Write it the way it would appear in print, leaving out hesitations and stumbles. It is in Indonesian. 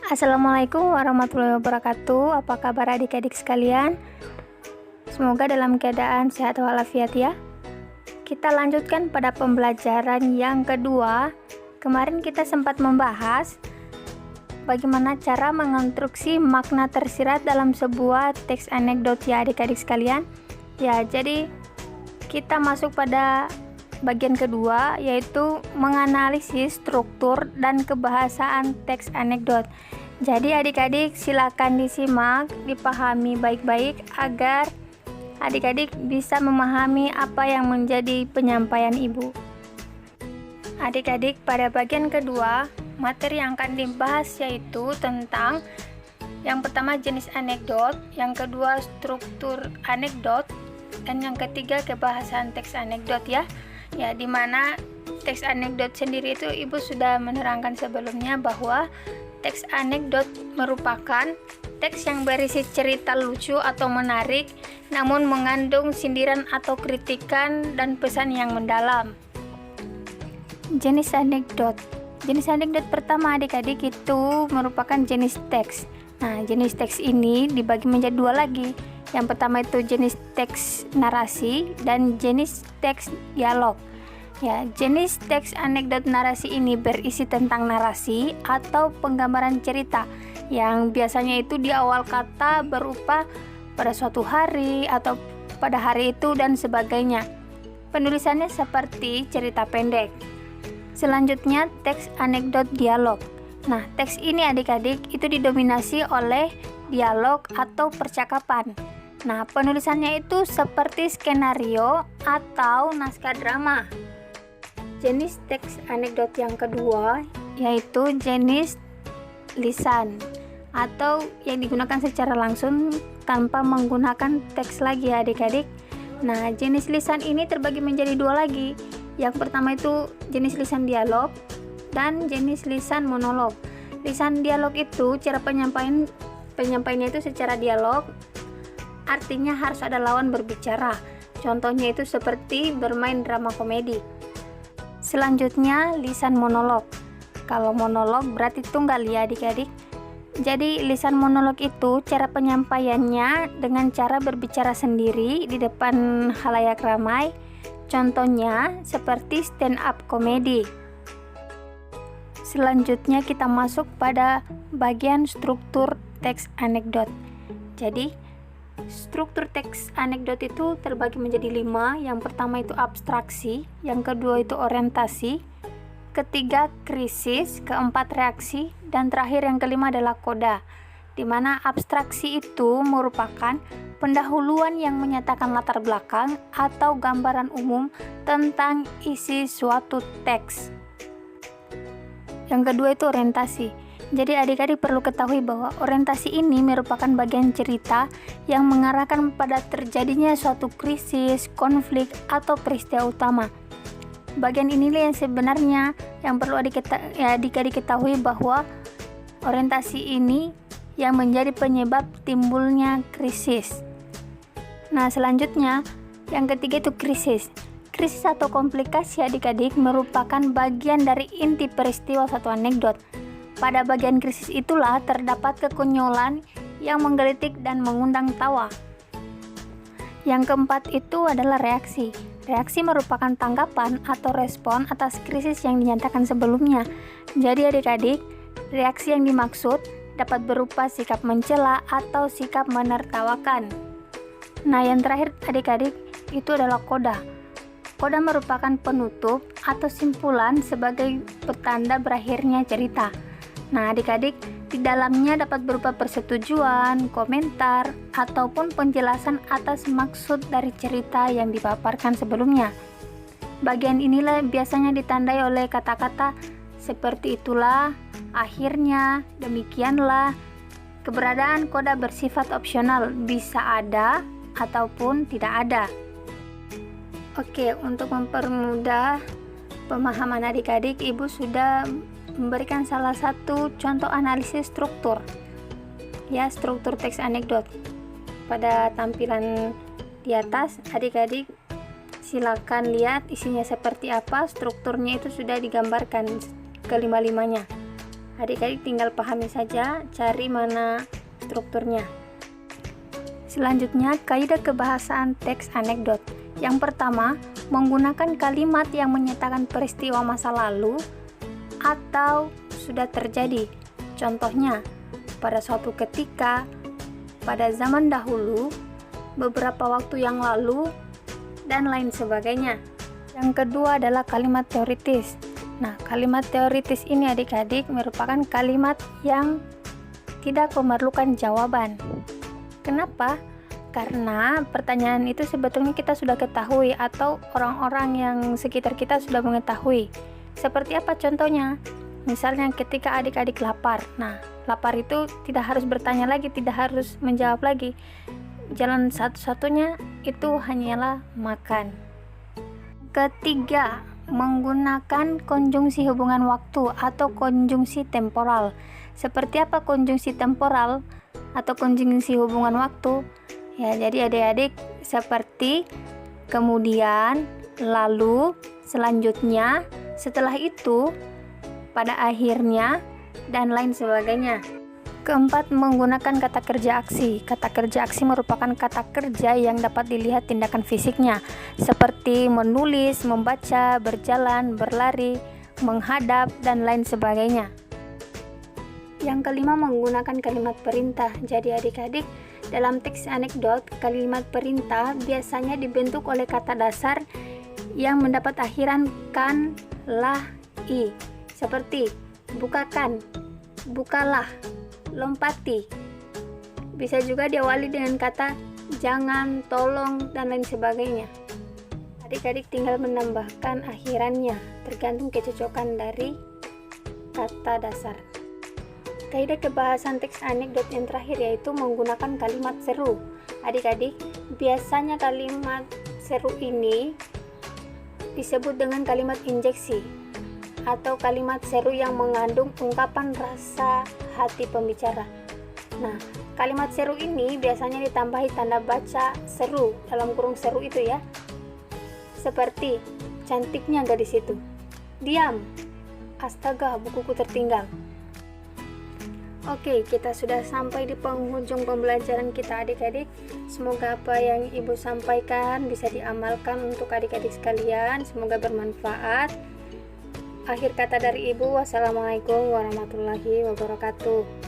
Assalamualaikum warahmatullahi wabarakatuh. Apa kabar adik-adik sekalian? Semoga dalam keadaan sehat walafiat ya. Kita lanjutkan pada pembelajaran yang kedua. Kemarin kita sempat membahas bagaimana cara mengonstruksi makna tersirat dalam sebuah teks anekdot ya adik-adik sekalian. Ya, jadi kita masuk pada bagian kedua, yaitu menganalisis struktur dan kebahasaan teks anekdot. Jadi adik-adik silakan disimak, dipahami baik-baik agar adik-adik bisa memahami apa yang menjadi penyampaian ibu. Adik-adik, pada bagian kedua, materi yang akan dibahas yaitu tentang yang pertama jenis anekdot, yang kedua struktur anekdot, dan yang ketiga kebahasaan teks anekdot ya. Ya, dimana teks anekdot sendiri itu ibu sudah menerangkan sebelumnya bahwa teks anekdot merupakan teks yang berisi cerita lucu atau menarik, namun mengandung sindiran atau kritikan dan pesan yang mendalam. Jenis anekdot. Jenis anekdot pertama adik-adik itu merupakan jenis teks. Nah, jenis teks ini dibagi menjadi dua lagi. Yang pertama itu jenis teks narasi dan jenis teks dialog. Ya, jenis teks anekdot narasi ini berisi tentang narasi atau penggambaran cerita yang biasanya itu di awal kata berupa pada suatu hari atau pada hari itu dan sebagainya. Penulisannya seperti cerita pendek. Selanjutnya teks anekdot dialog. Nah, teks ini adik-adik itu didominasi oleh dialog atau percakapan. Nah, penulisannya itu seperti skenario atau naskah drama. Jenis teks anekdot yang kedua yaitu jenis lisan atau yang digunakan secara langsung tanpa menggunakan teks lagi ya adik-adik. Nah, jenis lisan ini terbagi menjadi dua lagi. Yang pertama itu jenis lisan dialog dan jenis lisan monolog. Lisan dialog itu cara penyampaiannya itu secara dialog, artinya harus ada lawan berbicara. Contohnya itu seperti bermain drama komedi. Selanjutnya lisan monolog. Kalau monolog berarti tunggal ya adik-adik. Jadi lisan monolog itu cara penyampaiannya dengan cara berbicara sendiri di depan khalayak ramai. Contohnya seperti stand up komedi. Selanjutnya kita masuk pada bagian struktur teks anekdot. Jadi struktur teks anekdot itu terbagi menjadi 5. Yang pertama itu abstraksi, yang kedua itu orientasi, ketiga krisis, keempat reaksi, dan terakhir yang kelima adalah koda. Di mana abstraksi itu merupakan pendahuluan yang menyatakan latar belakang atau gambaran umum tentang isi suatu teks. Yang kedua itu orientasi. Jadi adik-adik perlu ketahui bahwa orientasi ini merupakan bagian cerita yang mengarahkan pada terjadinya suatu krisis, konflik, atau peristiwa utama. Bagian inilah yang sebenarnya yang perlu adik-adik ketahui bahwa orientasi ini yang menjadi penyebab timbulnya krisis. Nah, selanjutnya yang ketiga itu krisis. Krisis atau komplikasi adik-adik merupakan bagian dari inti peristiwa suatu anekdot. Pada bagian krisis itulah terdapat kekonyolan yang menggelitik dan mengundang tawa. Yang keempat itu adalah reaksi. Reaksi merupakan tanggapan atau respon atas krisis yang dinyatakan sebelumnya. Jadi adik-adik, reaksi yang dimaksud dapat berupa sikap mencela atau sikap menertawakan. Nah, yang terakhir adik-adik itu adalah koda. Koda merupakan penutup atau simpulan sebagai petanda berakhirnya cerita. Nah, adik-adik, di dalamnya dapat berupa persetujuan, komentar, ataupun penjelasan atas maksud dari cerita yang dipaparkan sebelumnya. Bagian inilah biasanya ditandai oleh kata-kata seperti itulah, akhirnya, demikianlah. Keberadaan koda bersifat opsional, bisa ada ataupun tidak ada. Oke, untuk mempermudah pemahaman adik-adik, ibu sudah memberikan salah satu contoh analisis struktur ya, struktur teks anekdot. Pada tampilan di atas adik-adik silakan lihat isinya seperti apa. Strukturnya itu sudah digambarkan kelima-limanya. Adik-adik tinggal pahami saja, cari mana strukturnya. Selanjutnya, kaidah kebahasaan teks anekdot. Yang pertama, menggunakan kalimat yang menyatakan peristiwa masa lalu atau sudah terjadi. Contohnya, pada suatu ketika, pada zaman dahulu, beberapa waktu yang lalu, dan lain sebagainya. Yang kedua adalah kalimat teoritis. Nah, kalimat teoritis ini adik-adik merupakan kalimat yang tidak memerlukan jawaban. Kenapa? Karena pertanyaan itu sebetulnya kita sudah ketahui atau orang-orang yang sekitar kita sudah mengetahui. Seperti apa contohnya? Misalnya ketika adik-adik lapar. Nah, lapar itu tidak harus bertanya lagi, tidak harus menjawab lagi. Jalan satu-satunya itu hanyalah makan. Ketiga, menggunakan konjungsi hubungan waktu atau konjungsi temporal. Seperti apa konjungsi temporal atau konjungsi hubungan waktu? Ya, jadi adik-adik seperti kemudian, lalu, selanjutnya, setelah itu, pada akhirnya, dan lain sebagainya. Keempat, menggunakan kata kerja aksi. Kata kerja aksi merupakan kata kerja yang dapat dilihat tindakan fisiknya, seperti menulis, membaca, berjalan, berlari, menghadap, dan lain sebagainya. Yang kelima, menggunakan kalimat perintah. Jadi adik-adik, dalam teks anekdot, kalimat perintah biasanya dibentuk oleh kata dasar yang mendapat akhiran kan, lah, i. Seperti bukakan, bukalah, lompati. Bisa juga diawali dengan kata jangan, tolong, dan lain sebagainya. Adik-adik tinggal menambahkan akhirannya, tergantung kecocokan dari kata dasar. Kaidah kebahasan teks anekdot yang terakhir yaitu menggunakan kalimat seru. Adik-adik, biasanya kalimat seru ini disebut dengan kalimat injeksi atau kalimat seru yang mengandung ungkapan rasa hati pembicara. Nah, kalimat seru ini biasanya ditambahi tanda baca seru, dalam kurung seru itu ya. Seperti, cantiknya gadis itu. Diam. Astaga, bukuku tertinggal. Oke, kita sudah sampai di penghujung pembelajaran kita adik-adik. Semoga apa yang Ibu sampaikan bisa diamalkan untuk adik-adik sekalian. Semoga bermanfaat. Akhir kata dari Ibu, wassalamualaikum warahmatullahi wabarakatuh.